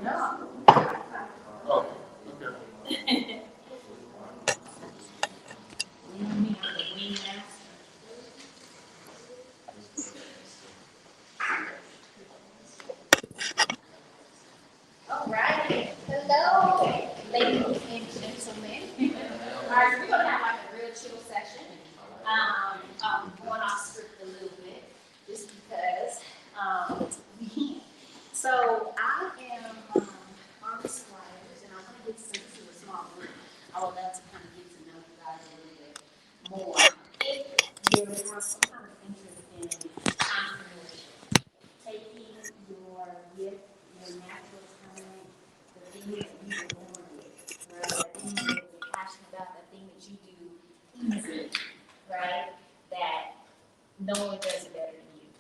No. Oh, okay. Me, I'm the wing master. All right. Hello, ladies and gentlemen. All right, so we're gonna have like a real chill session. Going off script a little bit, just because we can. So I am on the sliders, and I want to get to a small group. I would love to kind of get to know you guys a little bit more. If you have some kind of interest in entrepreneurship, taking your gift, your natural talent, the thing that you were born with, right? The thing that you're passionate about, the thing that you do easily, right? That no one does it better than you,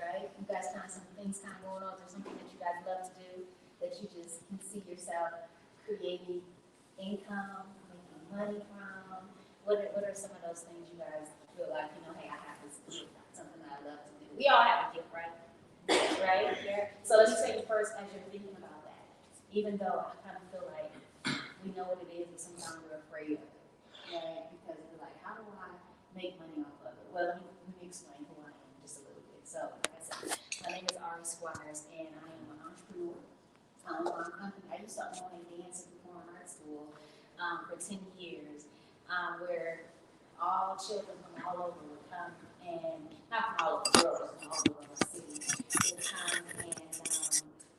right? You guys kind of some things kind of going on. There's something that you guys love to do that you just can see yourself creating income, making money from. What are some of those things you guys feel like, hey, I have this gift, something that I love to do? We all have a gift, right? Right? Yeah. So let's just say first as you're thinking about that, even though I kind of feel like we know what it is, but sometimes we're afraid of it, right? Because we're like, how do I make money off of it? Well, let me explain who I am just a little bit. So, like I said, my name is Ari Squires, and I am an entrepreneur. I used to own a dance and performing arts school for 10 years, where all children from all over would come, and not from all over the world, but from all over the city, would come and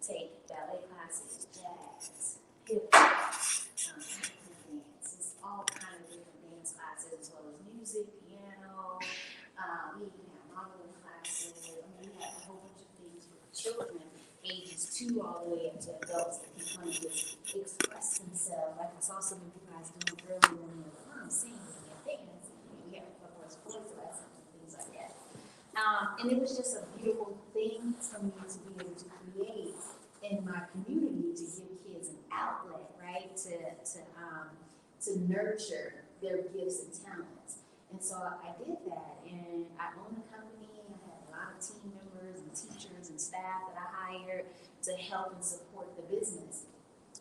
take ballet classes, jazz, hip hop, African dance, all kind of different dance classes, as well as music, piano. We even have modeling classes. I mean, we have a whole bunch of things for children, ages 2 all the way up to adults that can kind of just express themselves. Like I saw some of you guys doing earlier when you were singing and dance. We have a couple of sports lessons and things like that. And it was just a beautiful thing for me to be able to create in my community to give kids an outlet, right? To nurture their gifts and talents. And so I did that, and I own a company. I had a lot of team members and teachers and staff that I hired to help and support the business.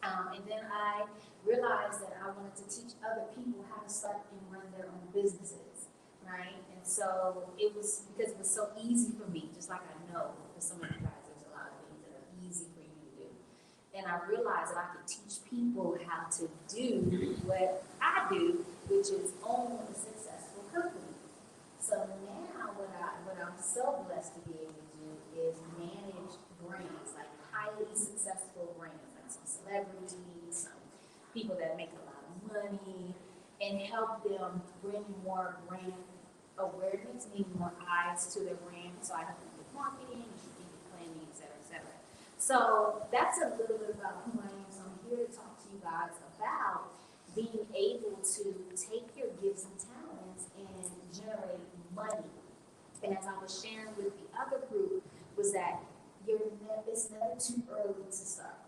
And then I realized that I wanted to teach other people how to start and run their own businesses, right? And so it was because it was so easy for me, just like I know for some of you guys, there's a lot of things that are easy for you to do. And I realized that I could teach people how to do what I do, which is own a successful company. So now what I'm so blessed to be able to do is manage brands, like highly successful brands, like some celebrities, some people that make a lot of money, and help them bring more brand awareness, meaning more eyes to their brand. So I help them with marketing, strategic planning, et cetera, et cetera. So that's a little bit about who I am. So I'm here to talk to you guys about being able to take your gifts and talents and generate money. And as I was sharing with the other group, was that it's never too early to start,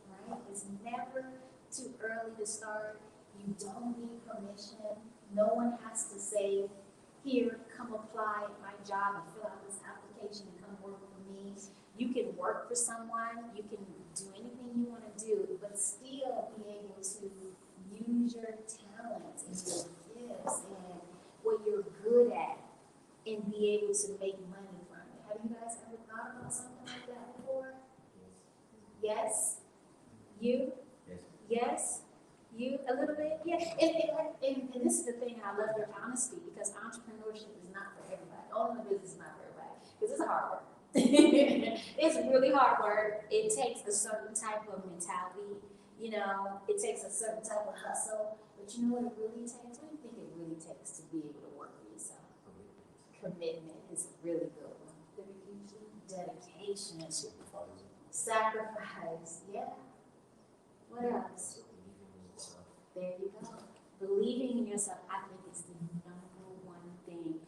right? It's never too early to start. You don't need permission. No one has to say, here, come apply at my job and fill out this application and come work for me. You can work for someone, you can do anything you want to do, but still be able to use your talents and your gifts and what you're good at and be able to make money from it. Have you guys ever thought about something like that before? Yes? You? Yes? You? A little bit? Yeah. And this is the thing, I love your honesty, because entrepreneurship is not for everybody. Owning a business is not for everybody, because it's hard work. It's really hard work. It takes a certain type of mentality, it takes a certain type of hustle. But you know what it really takes? What do you think it really takes to be able to work for yourself? Commitment is a really good one. Dedication. Sacrifice. Yeah. What else? There you go. Believing in yourself, I think, is the number one thing.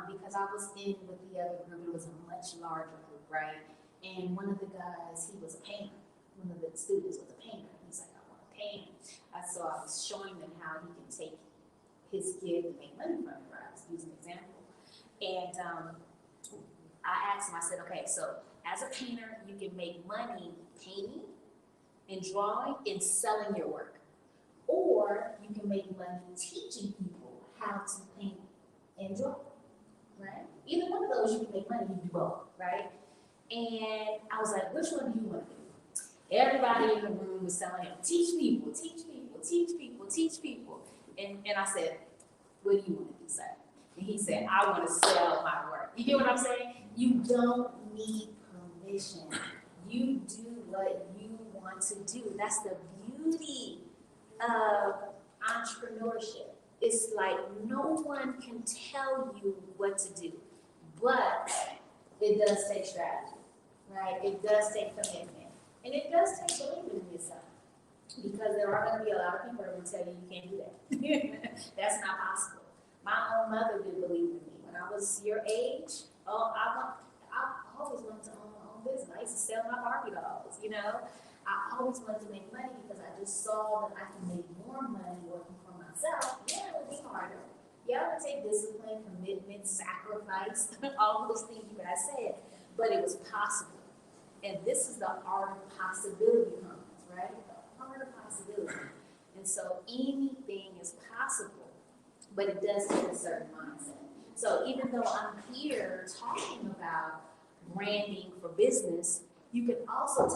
Because I was in with the other group, it was a much larger group, right? And one of the guys, he was a painter. One of the students was a painter. He's like, I want to paint. So I was showing them how he can take his gift and make money from it, right? I was using an example. And I asked him, I said, okay, so as a painter, you can make money painting, in drawing and selling your work. Or you can make money teaching people how to paint and draw, right? Either one of those you can make money, you do both, right? And I was like, which one do you want to do? Everybody in the room was telling him, teach people, teach people, teach people, teach people. And I said, what do you want to do, sir? And he said, I want to sell my work. You get what I'm saying? You don't need permission. You do what you want to do. That's the beauty of entrepreneurship. It's like no one can tell you what to do, but it does take strategy, right? It does take commitment, and it does take believing in yourself, because there are going to be a lot of people that will tell you you can't do that. That's not possible. My own mother didn't believe in me when I was your age. I always wanted to own my own business. I used to sell my Barbie dolls, you know. I always wanted to make money because I just saw that I can make more money working for myself. Yeah, it would be harder. Yeah, it would take discipline, commitment, sacrifice, all those things you guys said, but it was possible. And this is the art of possibility comes, right? The art of possibility. And so anything is possible, but it does take a certain mindset. So even though I'm here talking about branding for business, you can also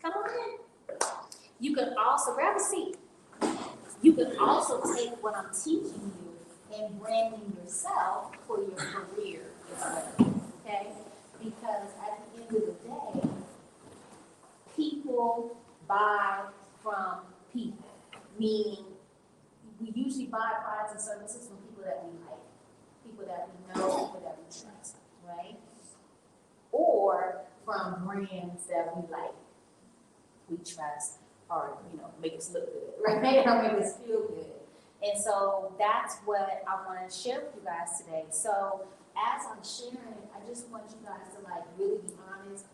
come on in. You can also grab a seat. You can also take what I'm teaching you and branding yourself for your career as well. Okay? Because at the end of the day, people buy from people. Meaning, we usually buy products and services from people that we like, people that we know, people that we trust, right? Or from brands that we like, we trust, or make us look good, right? Or make us feel good. And so that's what I want to share with you guys today. So as I'm sharing, I just want you guys to really be honest,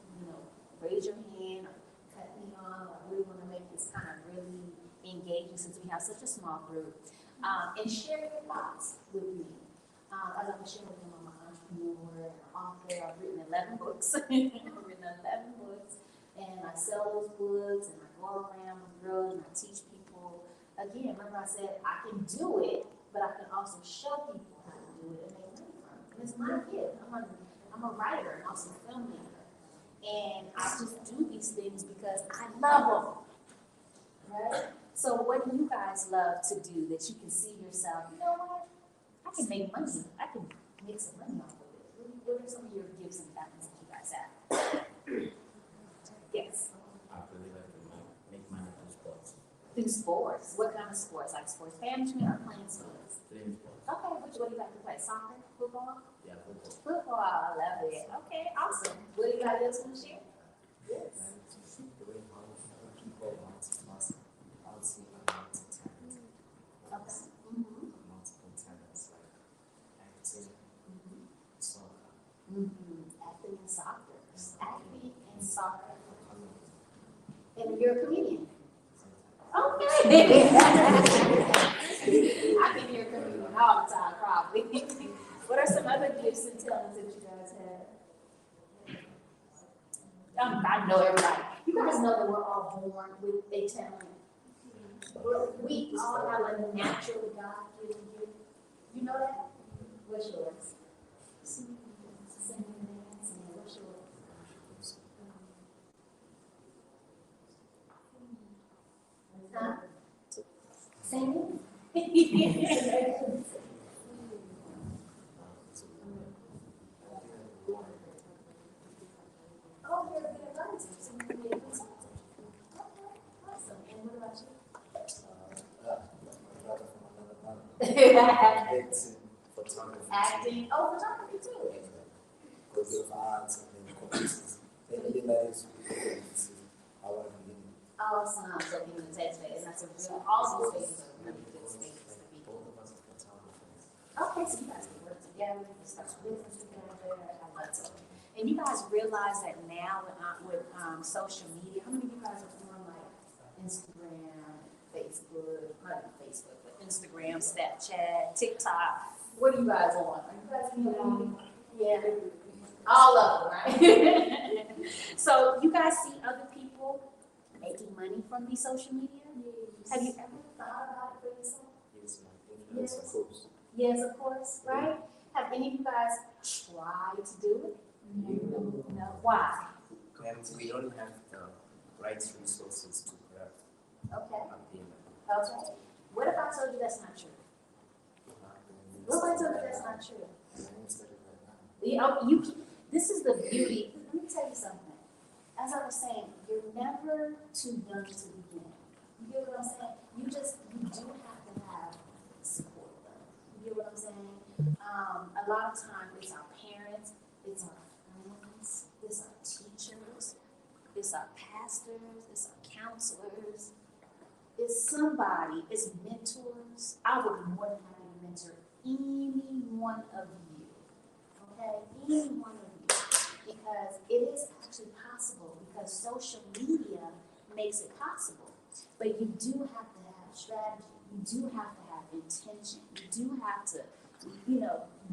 raise your hand or cut me off. I really want to make this kind of really engaging since we have such a small group. And share your thoughts with me. As I'm sharing with them, I'm an entrepreneur, an author. I've written 11 books. And I sell those books, and I go around with girls, and I teach people. Again, remember I said I can do it, but I can also show people how to do it and make money from it. And it's my gift. I'm a writer and also a filmmaker. And I just do these things because I love them, right? So what do you guys love to do that you can see yourself, you know what? I can make money. I can make some money off of it. What are some of your gifts and talents that you guys have? Yes. I really like to make money through sports. Through sports? What kind of sports? Like sports management or playing sports? Playing sports. Okay, what do you like to play? Soccer? Football? Yeah, football. Football, I love it. Okay, awesome. What do you got else to share? Yes. The way how people multi-talent. Okay. Multiple talents like acting, soccer. Acting and soccer. Acting and soccer. And you're a comedian. Okay. I can hear a comedian all the time, probably. What are some other gifts and talents that you guys have? I know everybody. You guys know that we're all born with a talent. We all have a natural God-given gift. You know that? What's yours? Singing and dancing. What's yours? Huh? Singing? Oh, you're a good advisor. So you can be a consultant. Okay, awesome. And what about you? Acting. Oh, photography too. Awesome. So being a test phase, that's a real, all those phases are really good spaces to be. Okay, so you guys can work together, you can start business together. I love it. And you guys realize that now with social media, how many of you guys are on Instagram, Facebook, not Facebook, but Instagram, Snapchat, TikTok? What are you guys on? Are you guys on? Yeah, all of them, right? So you guys see other people make making money from these social media? Have you ever thought about it for yourself? Yes, my influence, of course. Yes, of course, right? Have any of you guys tried to do it? No. Why? And we don't have the right resources to grab Okay. a payment. Okay. What if I told you that's not true? What if I told you that's not true? This is the beauty. Let me tell you something. As I was saying, you're never too young to begin. You get what I'm saying? You do have to have support though. You get what I'm saying? A lot of times it's our parents, it's our friends, it's our teachers, it's our pastors, it's our counselors, it's somebody, it's mentors. I would be more than happy to mentor any one of you. Okay? Any one of you. Because it is actually possible, because social media makes it possible. But you do have to have strategy. You do have to have intention. You do have to,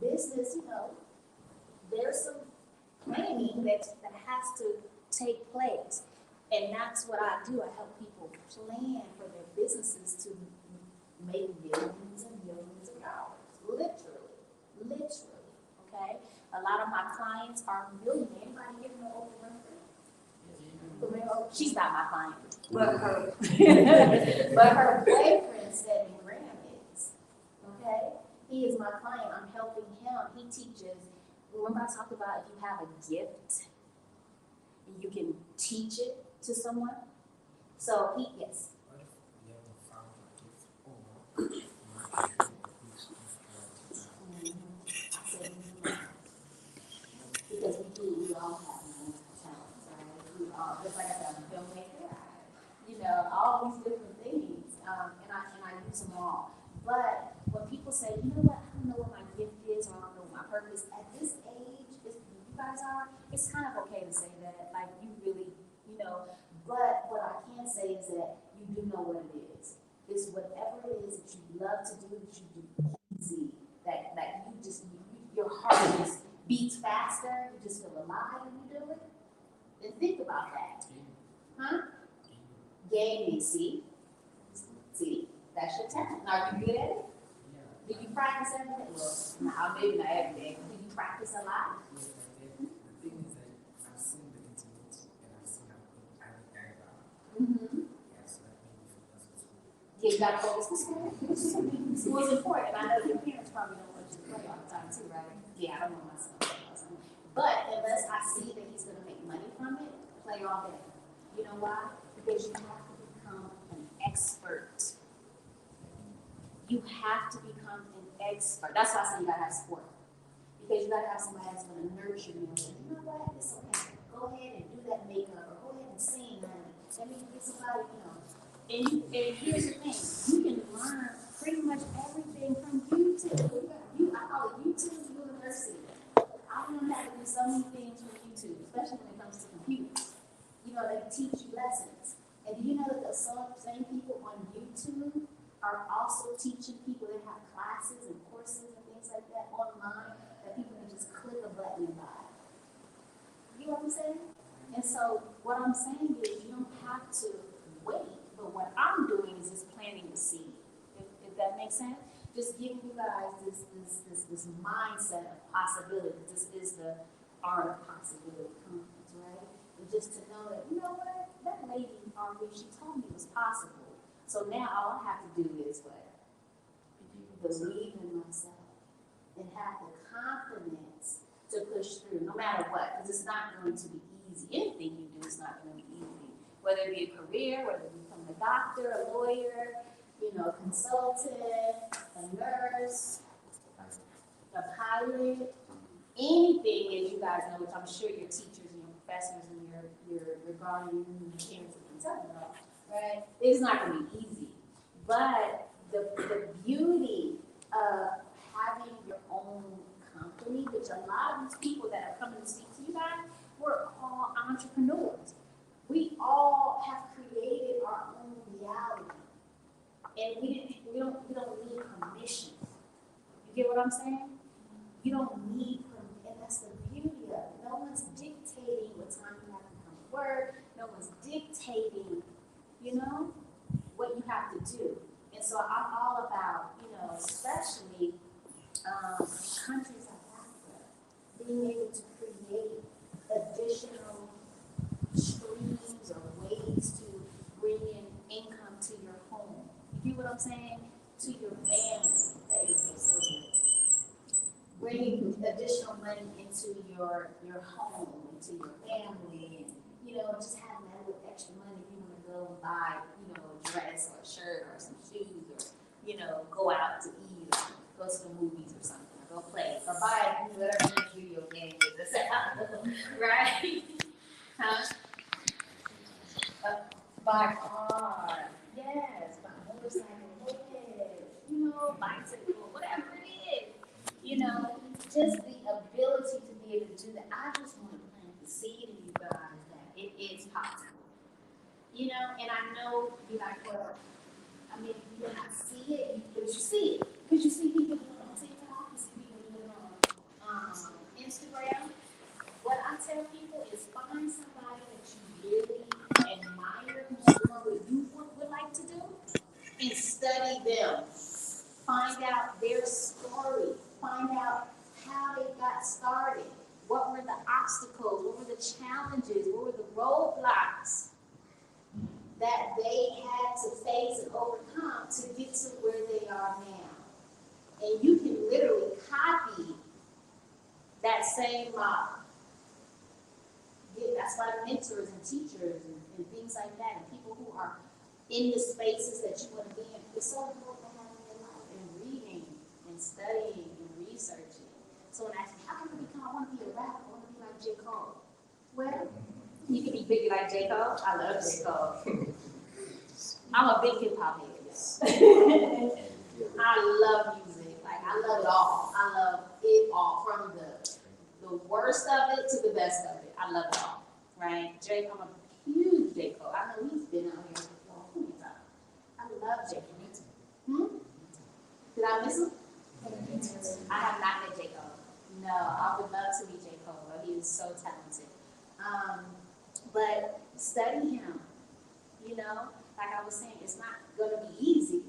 business, there's some planning that has to take place. And that's what I do. I help people plan for their businesses to make millions and millions of dollars. Literally, okay? A lot of my clients are millionaires. Anybody here know Oprah Winfrey? She's not my client, but her boyfriend, Stephen Graham, is. Okay? He is my client. I'm helping him. He teaches. Remember I talked about if you have a gift, you can teach it to someone. So yes. What if we haven't found a gift or Because we all have talents, right? We all, just like I said, I'm a filmmaker, all these different things, and I use them all. But when people say, you know what, I don't know what my gift is, or I don't know what my purpose, at this age, you guys are, it's kind of okay to say that, like you really, but what I can say is that you do know what it is. It's whatever it is that you love to do, that you do easy, that your heart just beats faster, you just feel alive when you do it. Then think about that. Huh? Gaming, see? See, that's your talent. Are you good at it? Do you practice every day? Well, maybe not every day. Do you practice a lot? yes, the thing is that I've seen the internet and I've seen how Mm-hmm. yeah, so that made me focus on school. Yeah, you gotta focus on school. School is important. I know your parents probably don't want you to play all the time too, right? Yeah, I don't want my son to play all the time. But unless I see that he's gonna make money from it, play all day. You know why? Because you have to become an expert. You have to become an expert. That's why I say you gotta have support. Because you gotta have somebody that's gonna nurture you and say, you know what, it's okay. Go ahead and do that makeup, or go ahead and sing, honey. Let me get somebody, And here's the thing, you can learn pretty much everything from YouTube. I call it YouTube University. I learned how to do so many things from YouTube, especially when it comes to computers. They teach you lessons. And do you know that the same people on YouTube are also teaching people? They have classes and courses and things like that online that people can just click a button and buy. You know what I'm saying? And so what I'm saying is you don't have to wait, but what I'm doing is just planting the seed. If that makes sense? Just giving you guys this mindset of possibility. This is the art of possibility conference, right? And just to know that, you know what, that lady already, she told me it was possible. So now all I have to do is what? Believe in myself and have the confidence to push through, no matter what, because it's not going to be easy. Anything you do is not going to be easy. Whether it be a career, whether you become a doctor, a lawyer, consultant, a nurse, a pilot, anything, as you guys know, which I'm sure your teachers and your professors and your guardians and your parents can tell you about, right? It's not going to be easy. But the beauty of having your own company, which a lot of these people that are coming to speak to you guys, we're all entrepreneurs. We all have created our own reality. And we don't need permission. You get what I'm saying? You don't need permission, and that's the beauty of it. No one's dictating what time you have to come to work. No one's dictating you know, what you have to do. And so I'm all about, especially countries like Africa, being able to create additional streams or ways to bring in income to your home. You get what I'm saying? To your family. That is so good. Bringing additional money into your home, into your family, and just having that little extra money if you want to go and buy, a dress or a shirt or some shoes or, go out to eat or go to the movies or something, or go play, or buy whatever next video game is right? Huh? Buy a car, yes, buy a motorcycle, yes, bicycle, whatever it is. Just the ability to be able to do that. I just want to plant the seed in you guys that it is possible. And I know you're like, well, I mean, you may not see it, but you see it. Because you see people doing it on TikTok, you see people doing it on Instagram. What I tell people is find somebody that you really admire, who's doing what you would like to do, and study them. Find out their story. Find out how they got started. What were the obstacles? What were the challenges? What were the roadblocks that they had to face and overcome to get to where they are now? And you can literally copy that same model. Yeah, that's why mentors and teachers and things like that, and people who are in the spaces that you want to be in, it's so important to have in your life, and reading and studying and researching. Someone asked me, how can I want to be a rapper? I want to be like J. Cole. Well, you can be big like J. Cole. I love J. Cole. I'm a big hip hop head. I love music. Like, I love it all. I love it all, from the worst of it to the best of it. I love it all, right? I'm a huge J. Cole. I know he's been out here for a long time. I love J. Cole. Did I miss him? I have not met J. Cole. No, I would love to meet J. Cole. He is so talented. But study him. Like I was saying, it's not going to be easy,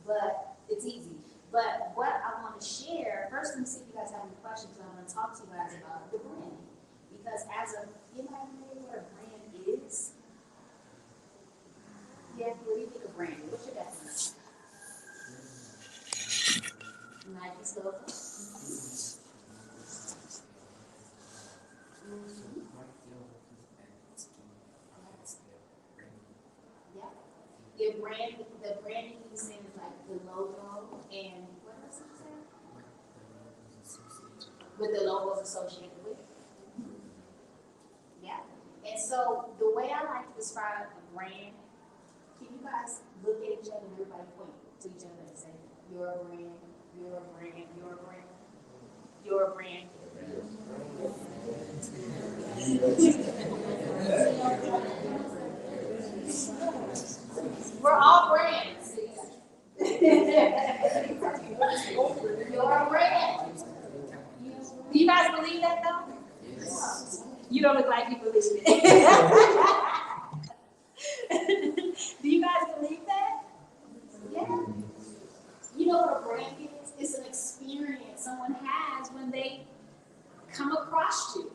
but it's easy. But what I want to share, first, let me see if you guys have any questions. I want to talk to you guys about the brand. Because anybody know what a brand is? Yeah, what do you think of brand? What's your definition? Nike's logo. Yeah. The branding you said is like the logo and what else you said? With the logos associated with. Yeah. And so the way I like to describe a brand, can you guys look at each other and everybody point to each other and say, you're a brand, you're a brand, you're a brand, you're a brand. We're all brands. You're a brand. Do you guys believe that though? Yes. You don't look like you believe it. Do you guys believe that? Yeah. You know what a brand is? It's an experience someone has when they come across you.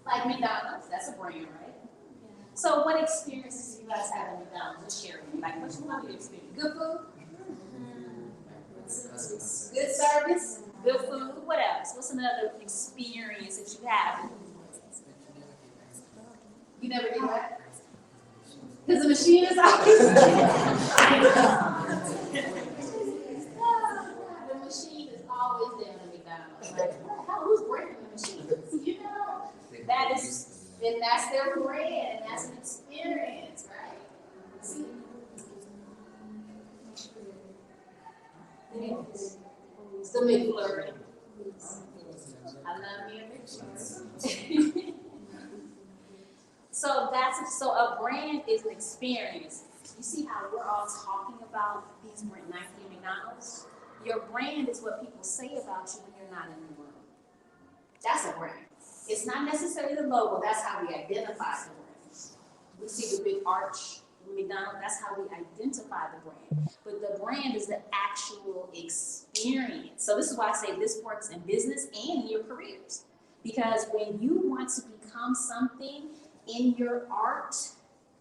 Like McDonald's, that's a brand, right? So what experiences do you guys have at McDonald's? Let's share with me. Like, what's one of your experiences? Good food? Good service? Good food? What else? What's another experience that you have? You never did what? Because the machine is always the machine is always there in McDonald's. Like, what the hell? Who's breaking the machine? That is, and that's their brand, and that's an experience, right? See? It's the McFlurry. I love me a McFlurry. So a brand is an experience. You see how we're all talking about these Nike and McDonald's? Your brand is what people say about you when you're not in the room. That's a brand. It's not necessarily the logo. That's how we identify the brand. We see the big arch McDonald's, that's how we identify the brand. But the brand is the actual experience. So this is why I say this works in business and in your careers. Because when you want to become something in your art,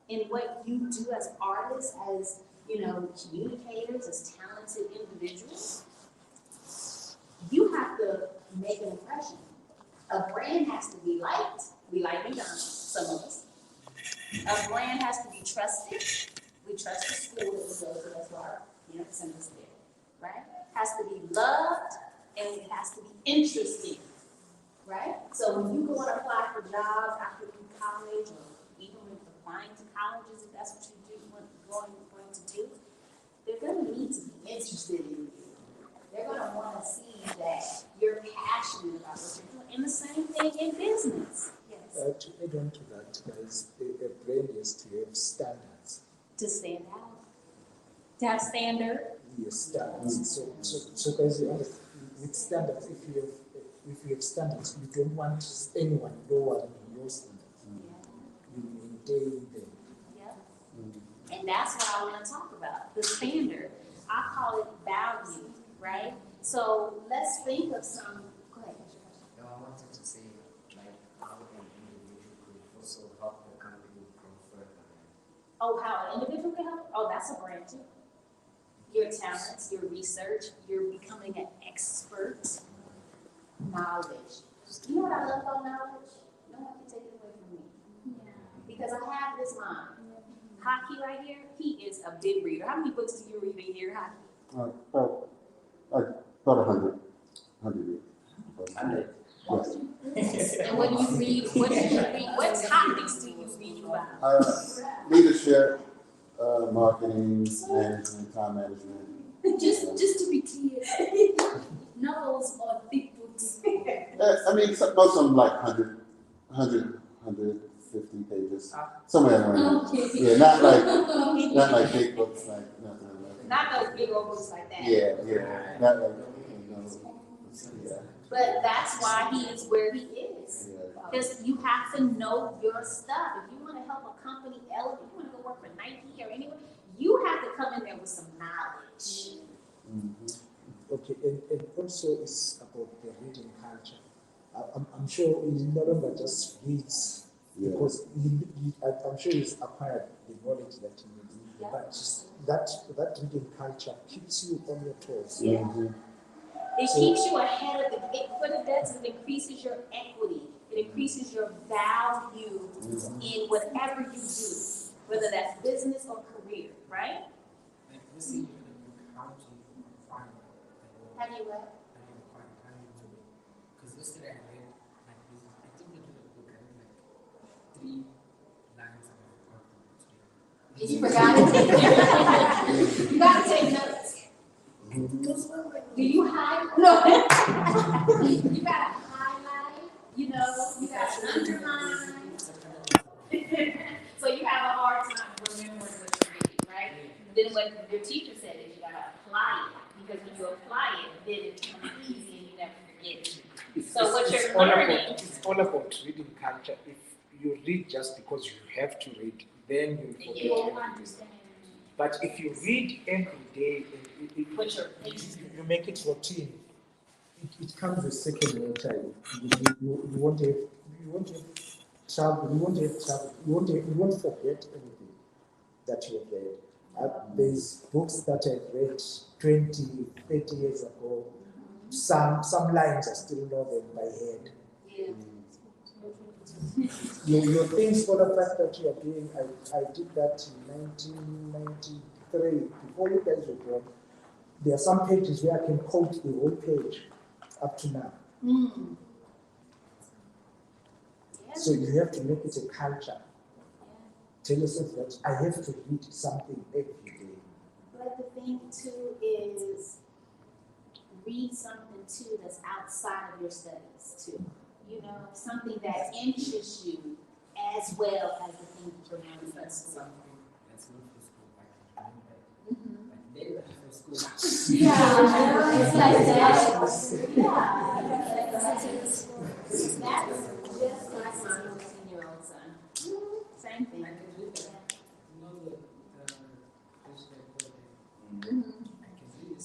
in what you do as artists, as communicators, as talented individuals, you have to make an impression. A brand has to be liked. We like McDonald's, some of us. A brand has to be trusted. We trust the school that we go to, that's why send us there, right? Has to be loved, and it has to be interesting, right? So when you go and apply for jobs after you college, or even when applying to colleges, if that's what you do, going to do, they're going to need to be interested in you. They're going to want to see that you're passionate about what you're doing. And the same thing in business. Yes. To add on to that, guys, a brand is to have standards. To stand out. To have standard. Yes, standards. So guys, with standards, if you have standards, you don't want anyone lower than your standards. Yeah. You maintain them. Yeah. And that's what I want to talk about, the standard. I call it value, right? So let's think of some. Go ahead. No, I wanted to say, like, how an individual could also help the company grow further. Oh, how an individual can help? Oh, that's a brand too. Your talents, your research, you're becoming an expert. Knowledge. You know what I love about knowledge? No one can take it away from me. Yeah. Because I have this mind. Hockey right here, he is a big reader. How many books do you read a year, Hockey? About 100. 100. And what do you read? What do you read? What topics do you read about? Leadership, marketing, management, time management. Just to be clear, novels or thick books. I mean, most of them like 150 pages. Somewhere around. Okay. Yeah, not like big books, like nothing like that. Not those big old books like that. Yeah, not like yeah. But that's why he is where he is. Yeah. Because you have to know your stuff. If you want to help a company elevate, you want to go work for Nike or anyone, you have to come in there with some knowledge. Mm-hmm. Okay, and also it's about the reading culture. I'm sure he no longer just reads because I'm sure he's acquired the knowledge that he needs. Yeah. But that reading culture keeps you on your toes. Yeah. Mm-hmm. It keeps you ahead of what it does is it increases your equity. It increases your value in whatever you do, whether that's business or career, right? Like this is how do you find How do you what? how do you do it? Because yesterday I read like this, I think I did a book, I read like 3 lines about it. You forgot it? You gotta take notes. Do you highlight? No. You gotta highlight, you gotta underline. So you have a hard time remembering what you read, right? Then what your teacher said is you gotta apply it. Because when you apply it, then it becomes easy and you never forget it. So what you're learning. It's all about reading culture. If you read just because you have to read, then you will forget everything. But if you read every day, you make it routine. It comes with second nature. You won't have trouble. You won't forget anything that you have read. There's books that I've read 20, 30 years ago. Some lines I still know them by head. Yeah. Your things for the fact that you are doing, I did that in 1993, before you guys were born. There are some pages where I can quote the whole page up to now. Mm. Yeah. So you have to make it a culture. Tell yourself that I have to read something every day. But the thing too is read something too that's outside of your studies too. Something that interests you as well as the thing that you're learning from school. Something that's not for school, like they were for school. Yeah, it's like that. Yeah. That's just like my 15-year-old son. Same thing. I can read that.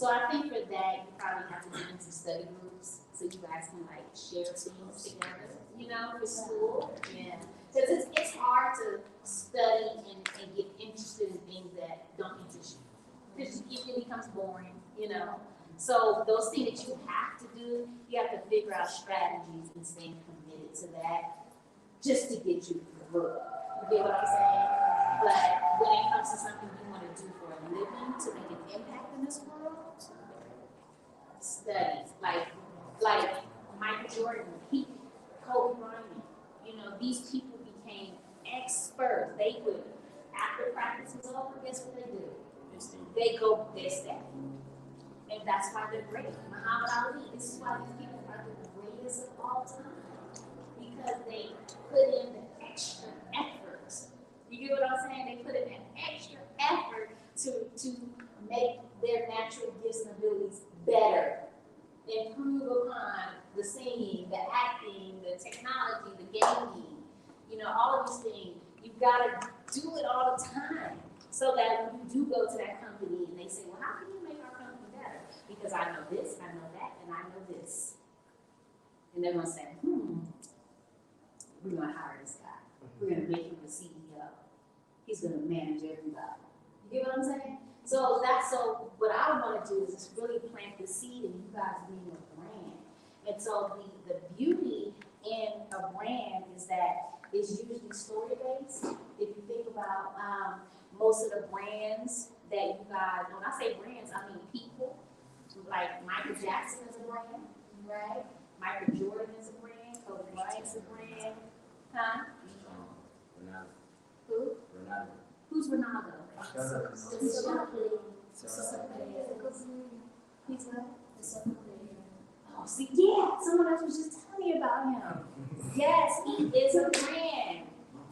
So I think for that, you probably have to get into study groups so you guys can like share things together, you know, for school. Yeah. Because it's hard to study and get interested in things that don't interest you. Because it becomes boring, you know. So those things that you have to do, you have to figure out strategies and stay committed to that just to get you through. You get what I'm saying? But when it comes to something you want to do for a living to make an impact in this world, studies like Michael Jordan, Kobe Bryant. You know, these people became experts. They would, after practice was over, guess what they do? They go, they stay. And that's why they're great. Muhammad Ali, this is why these people are the greatest of all time. Because they put in the extra effort. You get what I'm saying? They put in an extra effort to make their natural gifts and abilities better. Improve upon the singing, the acting, the technology, the gaming, you know, all of these things. You've got to do it all the time so that when you do go to that company and they say, well, how can you make our company better? Because I know this, I know that, and I know this. And they're going to say, we're going to hire this guy. We're going to make him the CEO. He's going to manage everybody. You get what I'm saying? So what I want to do is just really plant the seed in you guys being a brand. And so the beauty in a brand is that it's usually story-based. If you think about most of the brands that you guys, when I say brands, I mean people. Like Michael Jackson is a brand, right? Michael Jordan is a brand. Kobe Bryant is a brand. Huh? Ronaldo. Who? Ronaldo. Who's Ronaldo? He's what? Oh, see, yeah, someone else was just telling me about him. Yes, he is a brand.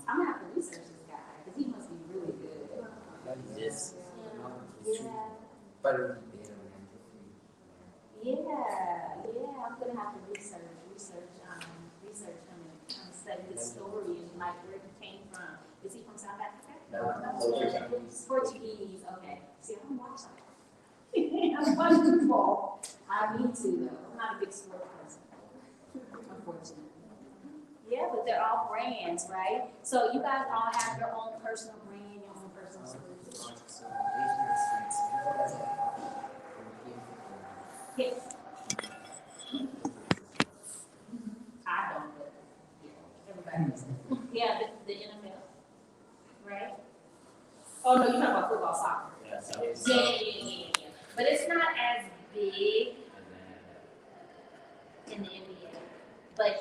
I'm gonna have to research this guy because he must be really good. Yes. Yeah. But I'm gonna have to research him and kind of study his story and like where he came from. Is he from South Africa? no. Portuguese. Okay. See, I don't watch that. I watch football. I need to though. I'm not a big sport person, unfortunately. Yeah, but they're all brands, right? So you guys all have your own personal brand, your own personal story. Yes. I don't, but yeah, everybody does. Yeah, the NFL, right? Oh no, you're talking about football, soccer. Yeah. But it's not as big in the NBA